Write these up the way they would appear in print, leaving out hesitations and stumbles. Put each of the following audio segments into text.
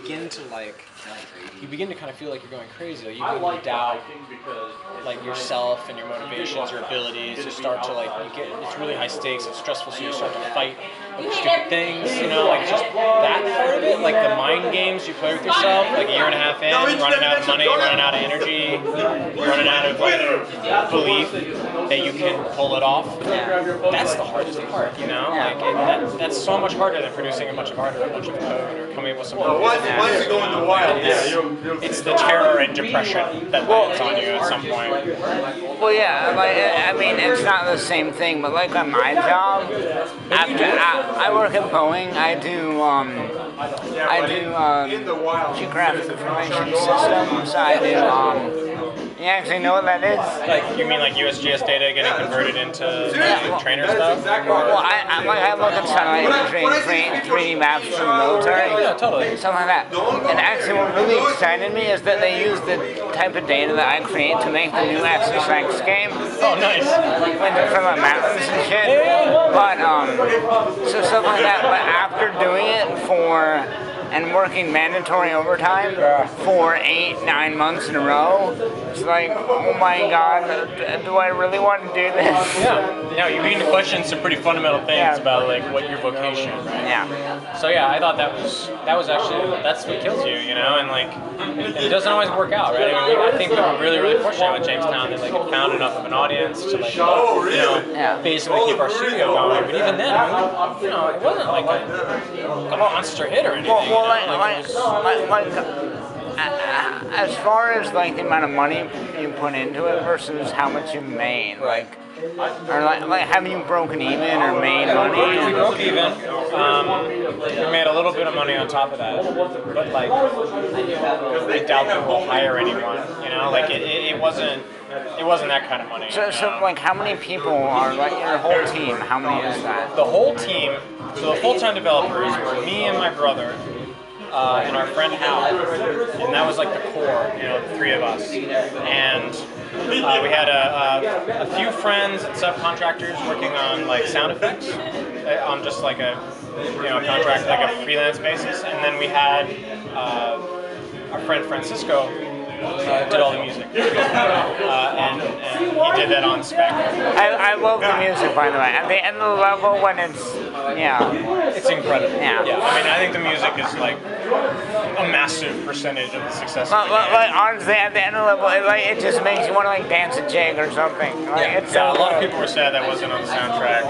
begin to kind of feel like you're going crazy. Like, you begin to doubt like yourself and your motivations, your abilities. You start to it's really high stakes. It's stressful, so you start to fight over stupid things. You know, like just that part of it, like the mind games you play with yourself. Like a year and a half in, running out of money, running out of energy, running out of belief that you can pull it off. That's the hardest part, you know. Like that's so much harder than producing a bunch of art or a bunch of code or coming up with something. Why is it going to wild? It's the terror and depression that lands on you at some point. Well, yeah, like, I mean, it's not the same thing, but like on my job, I work at Boeing. I do geographic information systems. I do you actually know what that is? Like, you mean like USGS data getting converted into trainer stuff? Well, I look at satellite imagery and create 3D maps for the military. Yeah, totally. Something like that. And actually what really excited me is that they use the type of data that I create to make the new SSX game. Oh, nice. For the mountains and shit. But, so stuff like that. But after doing it and working mandatory overtime for 8-9 months in a row, it's like, oh my god, do I really want to do this? Yeah, you begin to question some pretty fundamental things about like what your vocation, right? Yeah. So yeah, I thought that was actually, that's what kills you, you know, and like, it doesn't always work out, right? I mean, I think we were really, really fortunate with Jamestown that like it found enough of an audience to like, basically keep our studio going. But even then, you know, it wasn't like a monster hit or anything. As far as like the amount of money you put into it versus how much you made, like have you broken even or made money? We broke even. We made a little bit of money on top of that, but like I doubt that we'll hire anyone. You know, like it wasn't that kind of money. So like how many people are like your whole team? How many is that? The whole team. So the full-time developers were me and my brother. And our friend Hal, and that was like the core, you know, the three of us. And we had a few friends and subcontractors working on like sound effects on just like a contract, like a freelance basis. And then we had our friend Francisco did all the music, and he did that on spec. I love the music, by the way. At the end of the level, when it's it's incredible. Yeah. I mean, I think the music is like a massive percentage of the success. Like honestly, at the end of the level, it just makes you want to like dance a jig or something. Like, it's a lot of people were sad that wasn't on the soundtrack.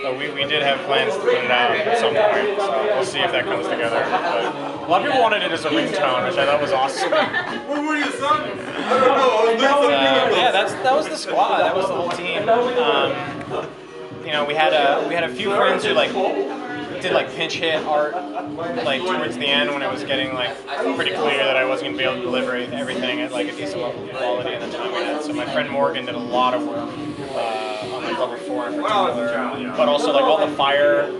But we did have plans to put it out at some point, so we'll see if that comes together. But a lot of people wanted it as a ringtone, which I thought was awesome. Where were you, son? I don't know. That was the squad. That was the whole team. You know, we had a few friends who like did like pinch hit art like towards the end when it was getting like pretty clear that I wasn't gonna be able to deliver everything at like a decent level of quality in the time we had. So my friend Morgan did a lot of work on like level 4 in particular, but also like all the fire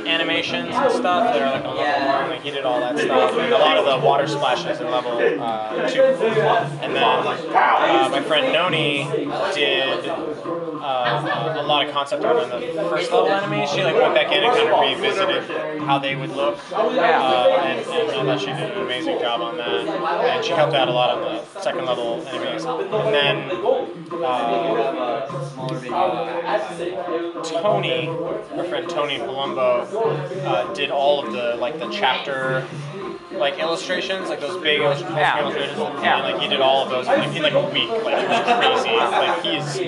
animations and stuff that are like on level 1, like he did all that stuff, and a lot of the water splashes in level 2. And then my friend Noni did a lot of concept art on the first level enemies. She like went back in and kind of revisited how they would look, and I thought she did an amazing job on that. And she helped out a lot on the second level enemies. And then Tony, our friend Tony Palumbo, did all of the like the chapter like illustrations, like those big illustrations. And like he did all of those in like a week. Like it was crazy. Like he's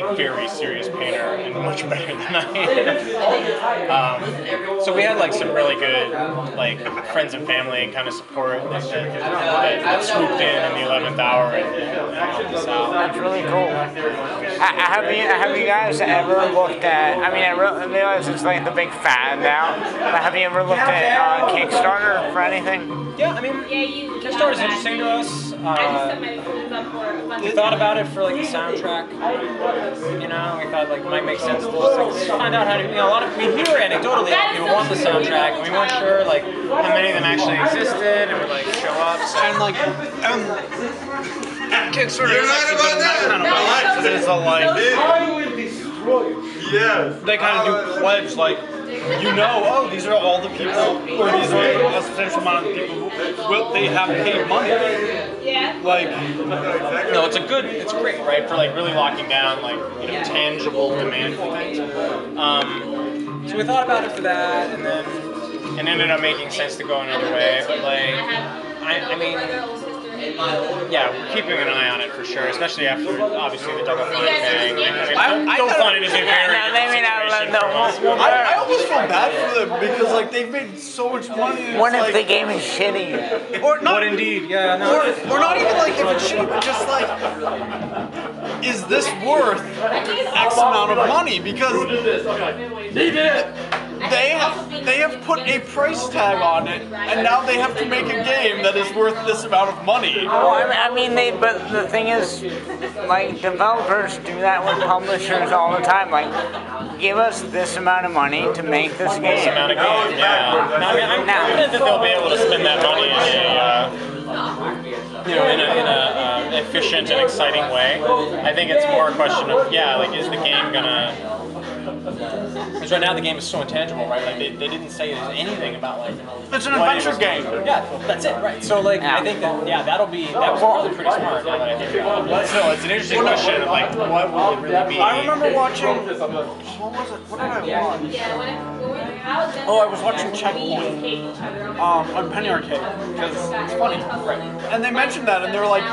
a very serious painter and much better than I am. So we had like some really good like friends and family and kind of support that swooped in the 11th hour and helped us out. That's really cool. Have you guys ever looked at? I mean, I realize it's like the big fad now. But have you ever looked at Kickstarter for anything? Yeah, I mean, Kickstarter's interesting to us. We thought about it for like the soundtrack. You know, we thought like it might make sense to just find out how to. You know, we hear anecdotally that people want the soundtrack, and we weren't sure like how many of them actually existed and would like show up. So. And like, Kickstarter is actually doing that kind of way. It's a like, Yes. they kind of do pledge like you know, oh, these are all the people, or these are a substantial amount of people who they have paid money. Like, no, it's great, right? For like really locking down like tangible demand for things. So we thought about it for that, and then it ended up making sense to go another way. But like, I mean. Yeah, we're keeping an eye on it for sure, especially after obviously the double fine thing. Don't find it as a very I almost feel bad for them because like they've made so much money. What if the game is shitty? Or not? But indeed, yeah. No. Or not even like if it's shitty, but just like, is this worth X amount of money? Because they have put a price tag on it, and now they have to make a game that is worth this amount of money. Well, I mean, but the thing is, like, developers do that with publishers all the time. Like, give us this amount of money to make this game. This amount of game, yeah. Now, I mean, I'm confident that they'll be able to spend that money in a efficient and exciting way. I think it's more a question of, like, is the game gonna... Because right now the game is so intangible, right? Like they didn't say anything about like. It's an adventure game. Yeah, that's it, right? So like I think that that was probably pretty smart. Now that I think about it. But still, it's an interesting question of like what will it really be? I remember watching. What was it? What did I watch? Oh, I was watching Checkpoint on Penny Arcade because it's funny, right? And they mentioned that, and they're like.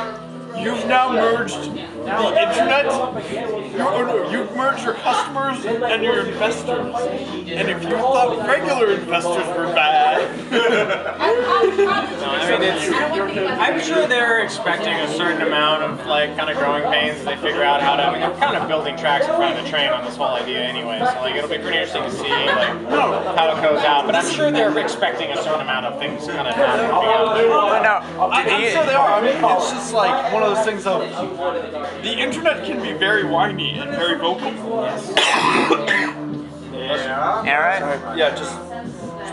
You've now merged the internet, you've merged your customers and your investors. And if you thought regular investors were bad... I'm sure they're expecting a certain amount of like kind of growing pains as they figure out how to... I mean, they're kind of building tracks in front of the train on this whole idea anyway, so like it'll be pretty interesting to see like how it goes out. But I'm sure they're expecting a certain amount of things kind of happening. I'm sure they are. I mean, it's just like one of those things of the internet can be very whiny and very vocal. Yes. Yeah, right? Yeah, just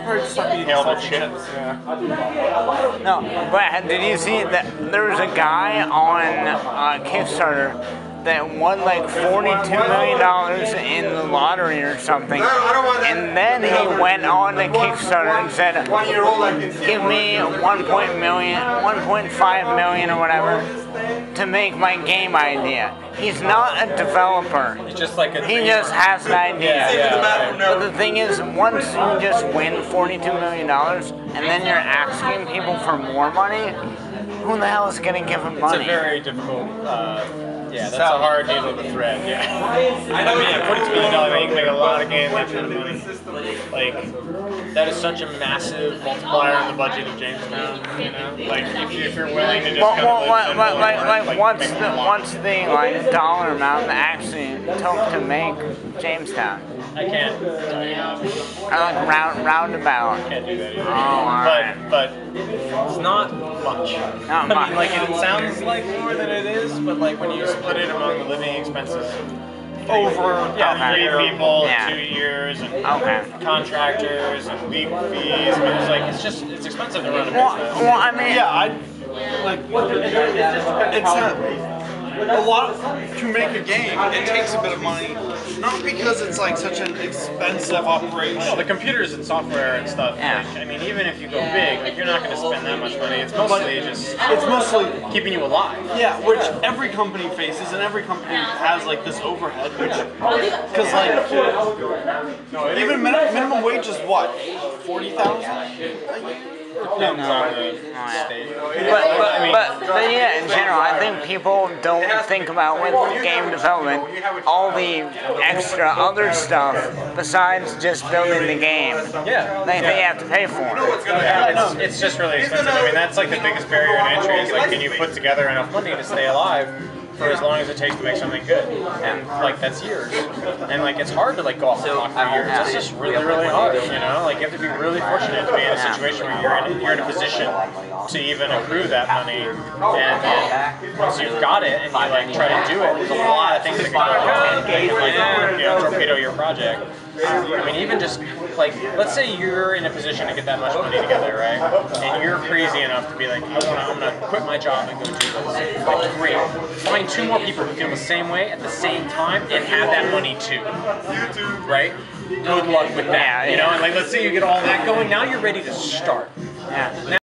probably stuck eating salty chips. Yeah. No, but did you see that there was a guy on Kickstarter that won like $42 million in the lottery or something, and then he went on to Kickstarter and said, give me 1.5 million or whatever to make my game idea. He's not a developer. It's just like he just has an idea. Yeah, but the thing is, once you just win $42 million and then you're asking people for more money, who the hell is going to give him money? It's a very difficult... yeah, that's a hard needle to thread, yeah. I mean, yeah, $42 million, you can make a lot of games that kind of money. Like, that is such a massive multiplier in the budget of Jamestown, you know? Like, if you're willing to just what's the like dollar amount that actually took to make Jamestown? I can't tell you. Like roundabout. I can't do that either. Oh, alright. But it's not much. Not much. I mean, like, it sounds like more than it is, but like when you split it among the living expenses over 3 people, 2 years, and contractors and legal fees. I mean, it's expensive to run a business. Well, I mean, it's a lot to make a game. It takes a bit of money, not because it's like such an expensive operation. Well, the computers and software and stuff. Yeah. Like, I mean, even if you go big, like you're not going to spend that much money. It's mostly it's mostly keeping you alive. Yeah, which every company faces, and every company has like this overhead, because like even minimum wage is what, 40,000. Depends on the state. But yeah, in general, I think people don't think about with game development all the extra other stuff besides just building the game. Yeah. They have to pay for it. It's just really expensive. I mean, that's like the biggest barrier to entry is like, can you put together enough money to stay alive for as long as it takes to make something good? And like that's years. And like it's hard to like go off the clock for years. It's just really, really hard. You know, like you have to be really fortunate to be in a situation where you're in a position to even accrue that money. And once you've got it and you like try to do it, there's a lot of things that can go wrong. That can like torpedo your project. I mean, even just like, let's say you're in a position to get that much money together, right? And you're crazy enough to be like, I'm gonna quit my job and go do this. Like, great. Find 2 more people who feel the same way at the same time and have that money too, right? good luck with that. Yeah, You know, yeah. and like let's say you get all that going. Now you're ready to start. Yeah.